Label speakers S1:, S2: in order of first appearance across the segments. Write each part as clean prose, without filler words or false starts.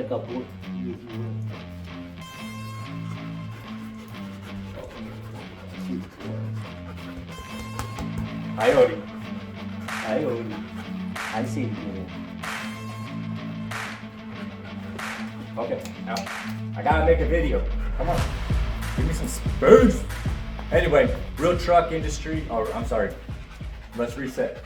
S1: kaput. Hi, Ori. Hi, Ori. I see you. Okay, now I gotta make a video. Come on, give me some space. Anyway, Real Truck Industry, or I'm sorry, let's reset.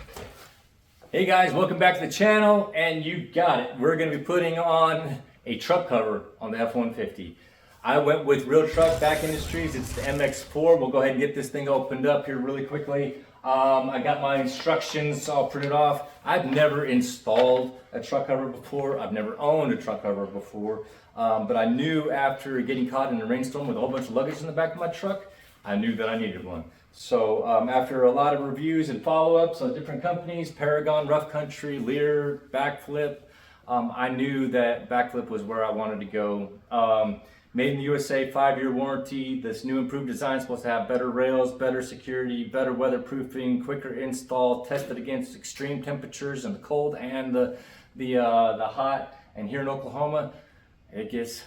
S1: Hey guys, welcome back to the channel, and you got it. We're gonna be putting on a truck cover on the F-150. I went with Real Truck BAK Industries. It's the MX4. We'll go ahead and get this thing opened up here really quickly. I got my instructions all printed off. I've never installed a truck cover before. I've never owned a truck cover before. But I knew after getting caught in a rainstorm with a whole bunch of luggage in the back of my truck, I knew that I needed one. So after a lot of reviews and follow-ups on different companies, Peragon, Rough Country, Lear, BAKFLIP, I knew that BAKFLIP was where I wanted to go. Made in the USA, 5-year warranty. This new improved design is supposed to have better rails, better security, better weatherproofing, quicker install, tested against extreme temperatures and the cold and the hot. And here in Oklahoma, it gets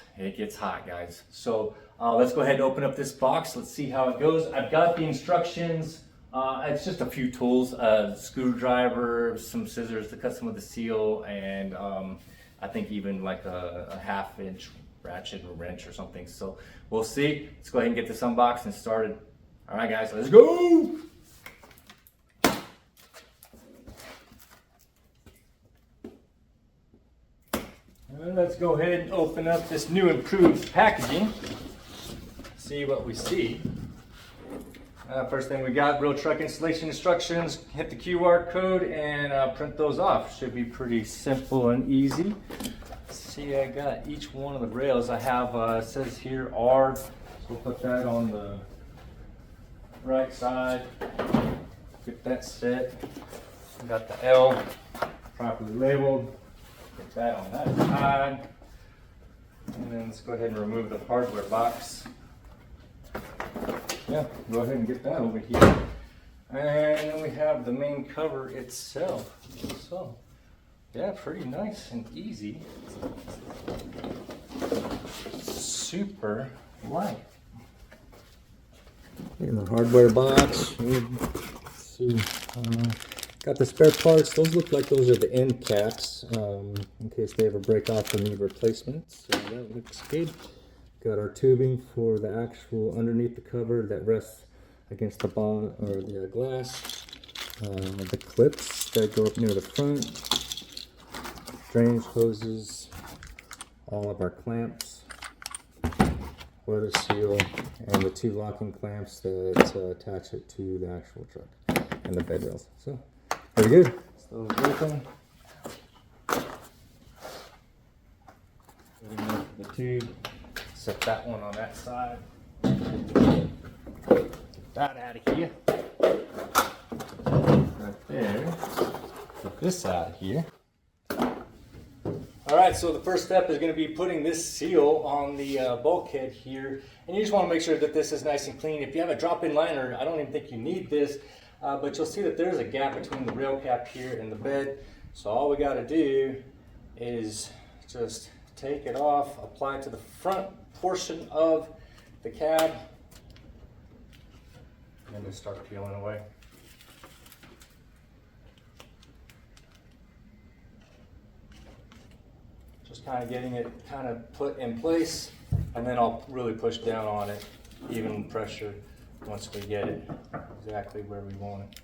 S1: hot, guys. So let's go ahead and open up this box. Let's see how it goes. I've got the instructions. It's just a few tools, a screwdriver, some scissors to cut some of the seal, and I think even like a 1/2-inch ratchet or wrench or something. So we'll see. Let's go ahead and get this unboxed and started. All right, guys, let's go. Let's go ahead and open up this new improved packaging. See what we see. First thing we got, Real Truck installation instructions. Hit the QR code and print those off. Should be pretty simple and easy. See, I got each one of the rails. I have, it says here R, so we'll put that on the right side. Get that set. Got the L properly labeled. Get that on that side. And then let's go ahead and remove the hardware box. Yeah, go ahead and get that over here. And then we have the main cover itself. So, yeah, pretty nice and easy. Super light. In the hardware box, let's see. Got the spare parts. Those look like those are the end caps, in case they ever break off and need replacements. So that looks good. Got our tubing for the actual underneath the cover that rests against the bottom or the glass. The clips that go up near the front. Drainage hoses, all of our clamps, weather seal, and the 2 locking clamps that attach it to the actual truck and the bed rails. So, very good. So open. The tube. Set that one on that side. Get that out of here. Right there. Get this out of here. Alright, so the first step is going to be putting this seal on the bulkhead here, and you just want to make sure that this is nice and clean. If you have a drop-in liner, I don't even think you need this, but you'll see that there's a gap between the rail cap here and the bed. So all we got to do is just take it off, apply it to the front portion of the cab, and then just start peeling away. Just kind of getting it kind of put in place, and then I'll really push down on it, even pressure, once we get it exactly where we want it.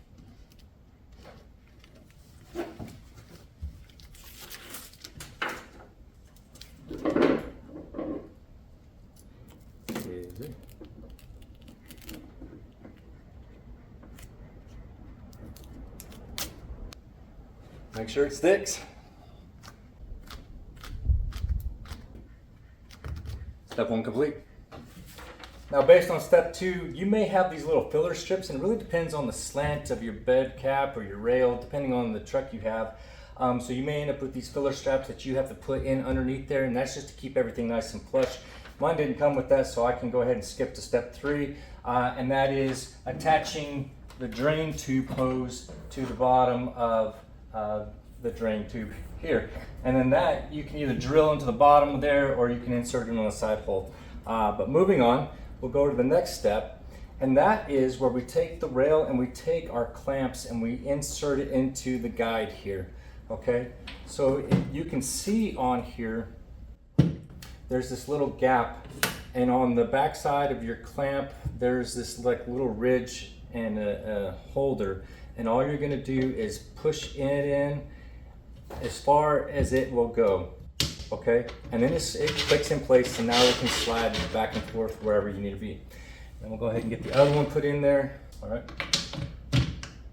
S1: Easy. Make sure it sticks. Step 1 complete. Now, based on step 2, you may have these little filler strips, and it really depends on the slant of your bed cap or your rail, depending on the truck you have. So you may end up with these filler straps that you have to put in underneath there, and that's just to keep everything nice and flush. Mine didn't come with that, so I can go ahead and skip to step 3, and that is attaching the drain tube hose to the bottom of the drain tube here. And then that, you can either drill into the bottom there or you can insert it on the side hole. But moving on, we'll go to the next step. And that is where we take the rail and we take our clamps and we insert it into the guide here, okay? So you can see on here, there's this little gap, and on the back side of your clamp, there's this like little ridge and a holder. And all you're gonna do is push it in as far as it will go, okay? And then it clicks in place, and now it can slide back and forth wherever you need to be. And we'll go ahead and get the other one put in there, all right?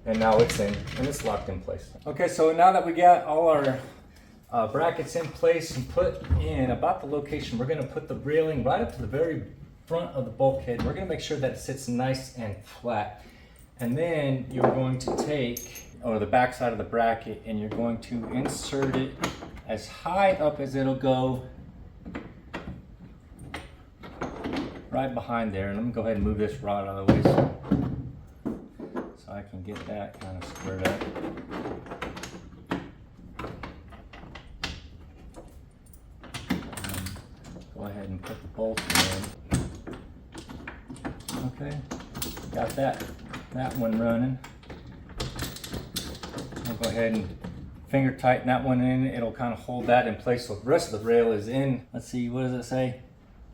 S1: And now it's in, and it's locked in place. Okay, so now that we got all our brackets in place and put in about the location, we're gonna put the railing right up to the very front of the bulkhead. We're gonna make sure that it sits nice and flat. And then you're going to take, or the back side of the bracket, and you're going to insert it as high up as it'll go, right behind there. And let me go ahead and move this rod out of the way so I can get that kind of squared up. Go ahead and put the bolt in. Okay, got that one running. I'll go ahead and finger tighten that one in. It'll kind of hold that in place. So the rest of the rail is in. Let's see, what does it say?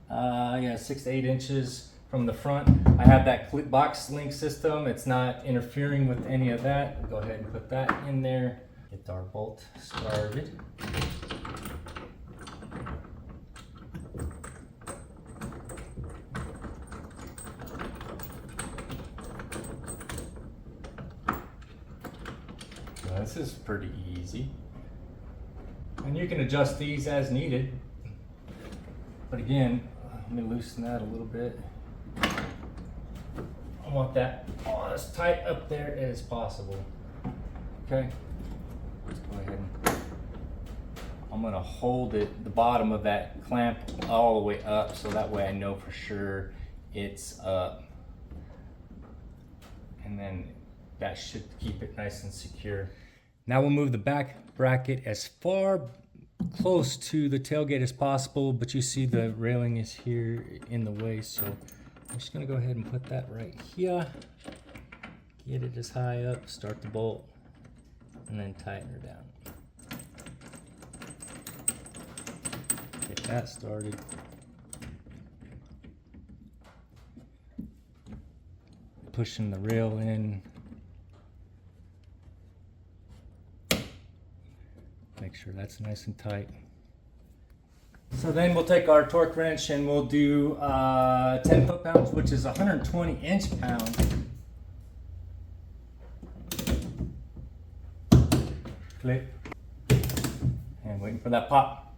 S1: Yeah, 6 to 8 inches from the front. I have that box link system. It's not interfering with any of that. We'll go ahead and put that in there. Get our bolt started. This is pretty easy. And you can adjust these as needed. But again, let me loosen that a little bit. I want that as tight up there as possible. Okay, let's go ahead and I'm gonna hold it, the bottom of that clamp all the way up, so that way I know for sure it's up. And then that should keep it nice and secure. Now we'll move the back bracket as far close to the tailgate as possible, but you see the railing is here in the way, so I'm just gonna go ahead and put that right here. Get it as high up, start the bolt, and then tighten her down. Get that started. Pushing the rail in. Make sure that's nice and tight. So then we'll take our torque wrench and we'll do 10 foot-pounds, which is 120 inch-pounds. Click. And waiting for that pop.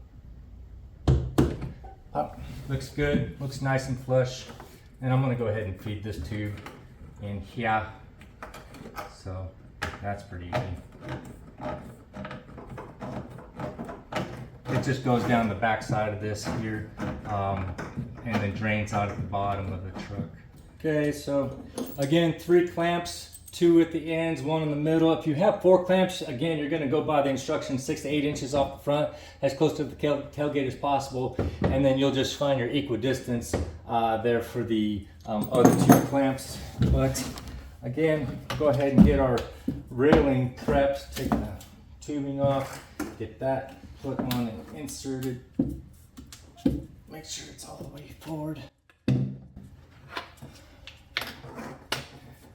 S1: Pop. Looks good. Looks nice and flush. And I'm going to go ahead and feed this tube in here. So that's pretty easy. It just goes down the back side of this here and then drains out at the bottom of the truck. Okay, so again, 3 clamps, 2 at the ends, 1 in the middle. If you have 4 clamps, again, you're gonna go by the instructions, 6 to 8 inches off the front, as close to the tailgate as possible, and then you'll just find your equidistance there for the other 2 clamps. But again, go ahead and get our railing prepped, take the tubing off, get that put on and inserted. Make sure it's all the way forward.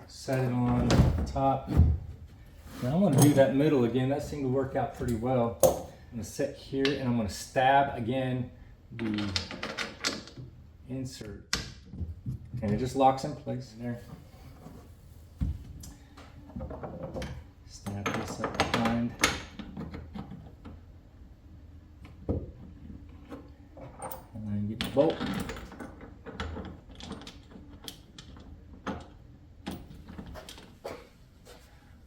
S1: Set it on top. Now I'm going to do that middle again. That seemed to work out pretty well. I'm going to sit here and I'm going to stab again the insert. And it just locks in place there. Snap this up behind. And then get the bolt.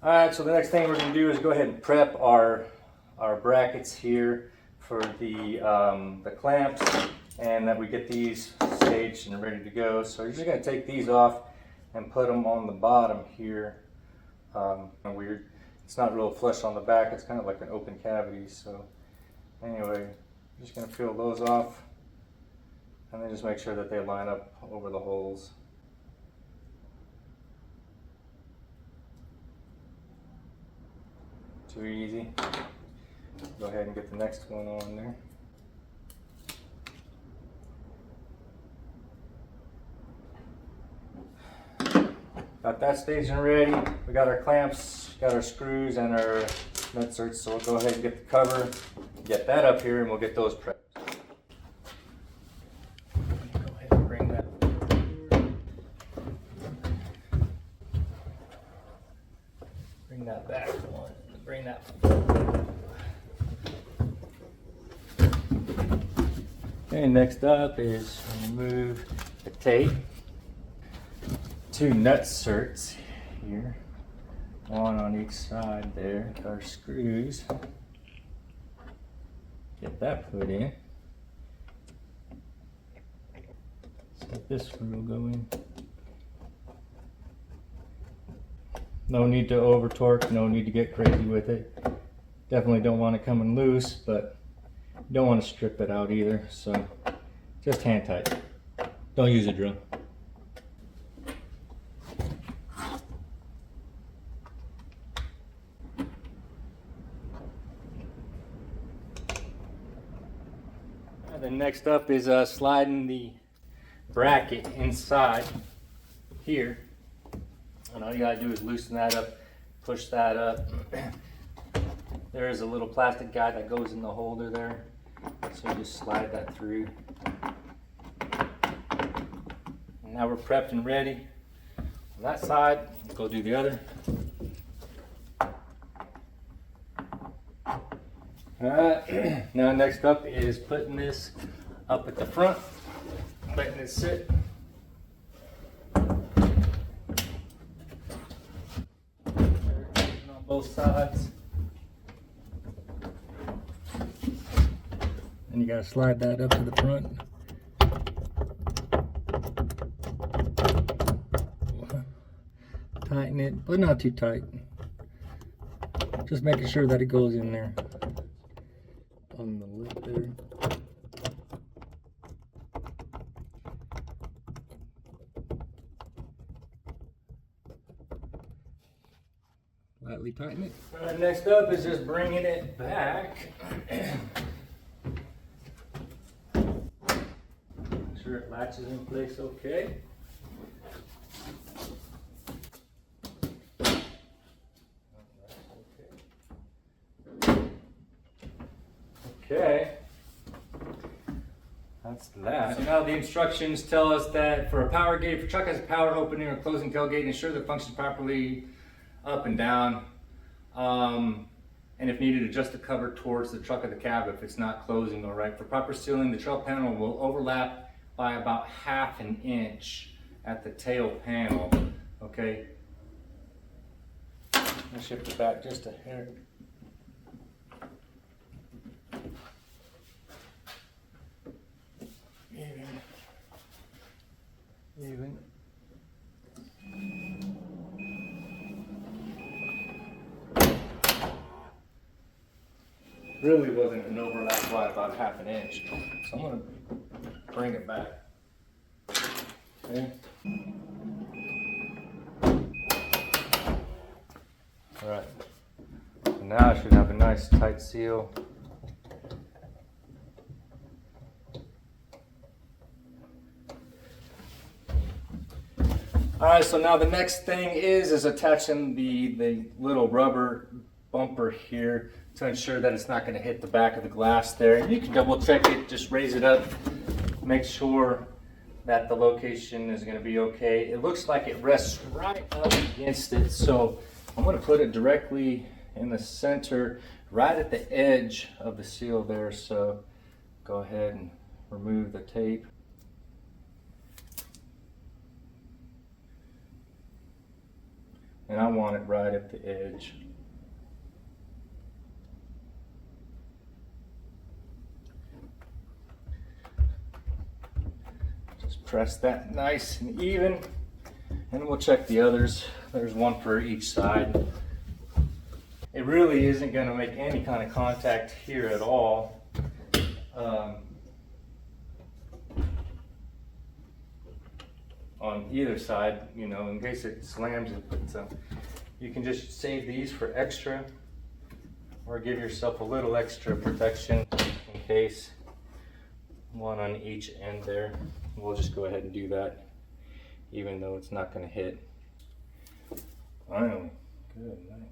S1: Alright, so the next thing we're going to do is go ahead and prep our brackets here for the clamps, and that we get these staged and ready to go. So you're just going to take these off and put them on the bottom here. Weird. it's not real flush on the back. It's kind of like an open cavity. So anyway, I'm just gonna peel those off and then just make sure that they line up over the holes. Too easy. Go ahead and get the next one on there. Got that station ready. We got our clamps, got our screws, and our nut certs. So we'll go ahead and get the cover, get that up here, and we'll get those prepped. Go ahead and bring that forward. Bring that back one. Bring that forward. Okay, next up is remove the tape. 2 nut certs here, one on each side there, our screws. Get that put in. Let's get this screw will go in. No need to over torque, no need to get crazy with it. Definitely don't want it coming loose, but you don't want to strip it out either, so just hand tight. Don't use a drill. Then next up is sliding the bracket inside here. And all you gotta do is loosen that up, push that up. There is a little plastic guide that goes in the holder there. So you just slide that through. And now we're prepped and ready. On that side, go do the other. Alright, now next up is putting this up at the front, letting it sit. On both sides. And you gotta slide that up to the front. Tighten it, but not too tight. Just making sure that it goes in there. On the lip there. Lightly tighten it. Alright, next up is just bringing it back. Make sure it latches in place okay. Okay, that's that. So now the instructions tell us that for a power gate, if your truck has a power opening or closing tailgate, ensure that it functions properly up and down. And if needed, adjust the cover towards the truck or the cab if it's not closing. All right. For proper sealing, the trail panel will overlap by about 1/2 inch at the tail panel. Okay. I'll shift it back just a hair. Even. Really wasn't an overlap by about 1/2 inch. So I'm going to bring it back. Okay. All right. So now I should have a nice tight seal. All right, so now the next thing is attaching the little rubber bumper here to ensure that it's not going to hit the back of the glass there. And you can double check it, just raise it up, make sure that the location is going to be okay. It looks like it rests right up against it, so I'm going to put it directly in the center, right at the edge of the seal there. So go ahead and remove the tape. And I want it right at the edge. Just press that nice and even, and we'll check the others. There's one for each side. it really isn't going to make any kind of contact here at all. On either side, you know, in case it slams it. But you can just save these for extra, or give yourself a little extra protection in case. One on each end there. We'll just go ahead and do that, even though it's not going to hit. Finally, good night.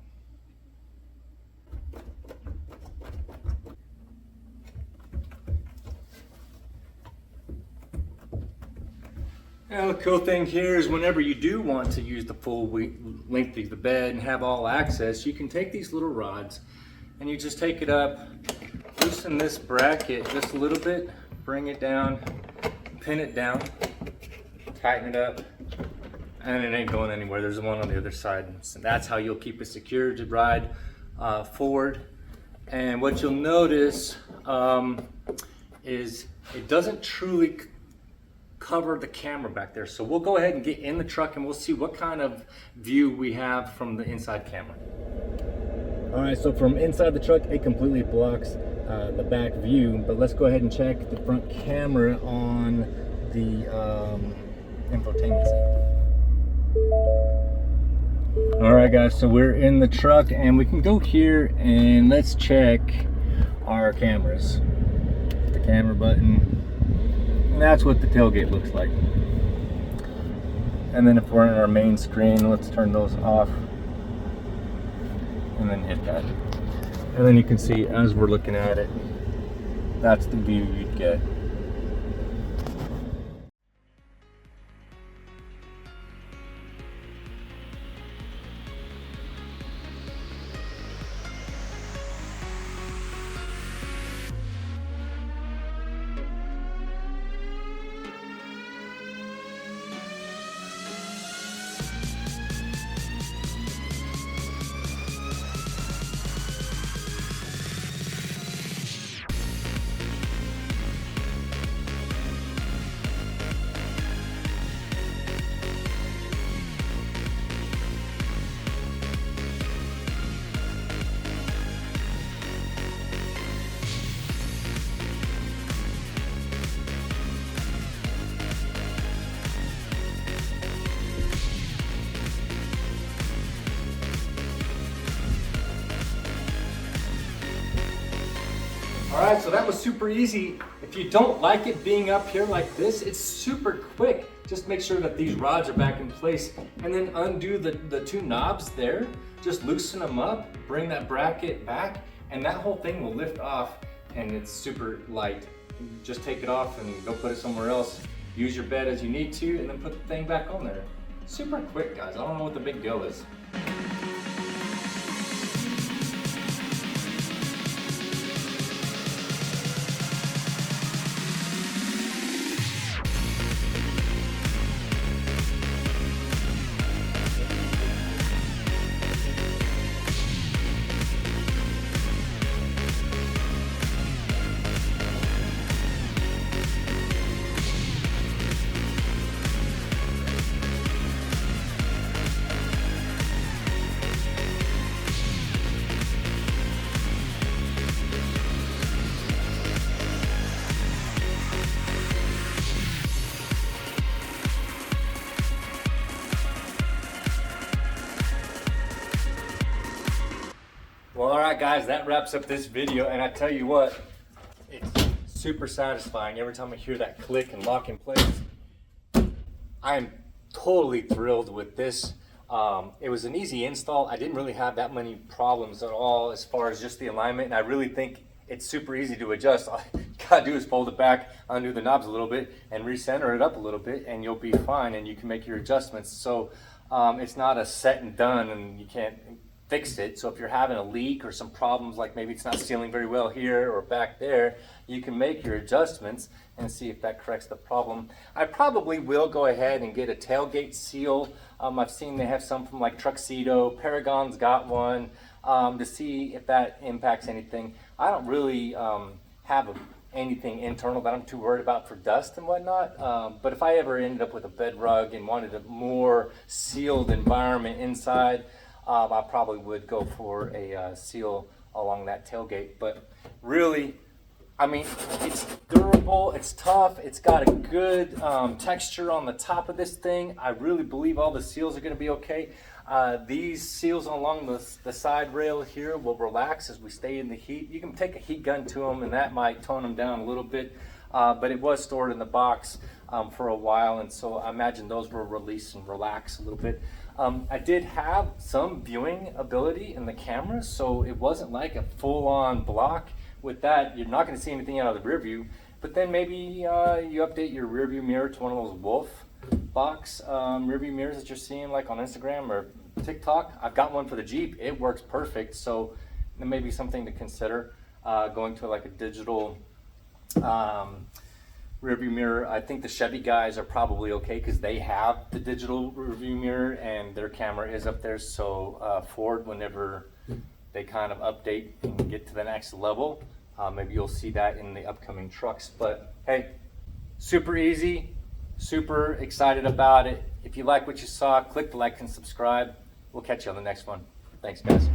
S1: Now the cool thing here is whenever you do want to use the full length of the bed and have all access, you can take these little rods and you just take it up, loosen this bracket just a little bit, bring it down, pin it down, tighten it up, and it ain't going anywhere. There's one on the other side. So that's how you'll keep it secure to ride forward. And what you'll notice is it doesn't truly cover the camera back there. So we'll go ahead and get in the truck and we'll see what kind of view we have from the inside camera. All right, so from inside the truck, it completely blocks the back view, but let's go ahead and check the front camera on the infotainment seat. All right guys, so we're in the truck and we can go here and let's check our cameras. The camera button. And that's what the tailgate looks like. And then if we're in our main screen, let's turn those off and then hit that. And then you can see as we're looking at it, that's the view you'd get. All right, so that was super easy. If you don't like it being up here like this, it's super quick. Just make sure that these rods are back in place and then undo the two knobs there. Just loosen them up, bring that bracket back, and that whole thing will lift off and it's super light. Just take it off and go put it somewhere else. Use your bed as you need to and then put the thing back on there. Super quick, guys. I don't know what the big deal is. Well, all right, guys, that wraps up this video. And I tell you what, it's super satisfying every time I hear that click and lock in place. I am totally thrilled with this. It was an easy install. I didn't really have that many problems at all as far as just the alignment. And I really think it's super easy to adjust. All you gotta do is fold it back, undo the knobs a little bit, and recenter it up a little bit, and you'll be fine. And you can make your adjustments. So it's not a set and done, and you can't fix it. So if you're having a leak or some problems, like maybe it's not sealing very well here or back there, you can make your adjustments and see if that corrects the problem. I probably will go ahead and get a tailgate seal. I've seen they have some from like Tuxedo. Peragon's got one to see if that impacts anything. I don't really have anything internal that I'm too worried about for dust and whatnot. But if I ever ended up with a bed rug and wanted a more sealed environment inside, I probably would go for a seal along that tailgate. But really, I mean, it's durable, it's tough, it's got a good texture on the top of this thing. I really believe all the seals are going to be okay. These seals along the side rail here will relax as we stay in the heat. You can take a heat gun to them and that might tone them down a little bit, but it was stored in the box for a while, and so I imagine those will release and relax a little bit. I did have some viewing ability in the camera, so it wasn't like a full-on block. With that, you're not going to see anything out of the rear view, but then maybe you update your rear view mirror to one of those wolf box rear view mirrors that you're seeing like on Instagram or TikTok. I've got one for the Jeep. It works perfect, so that may be something to consider, going to like a digital rear view mirror. I think the Chevy guys are probably okay because they have the digital rear view mirror and their camera is up there. So Ford, whenever they kind of update and get to the next level, maybe you'll see that in the upcoming trucks. But hey, super easy, super excited about it. If you like what you saw, click the like and subscribe. We'll catch you on the next one. Thanks, guys.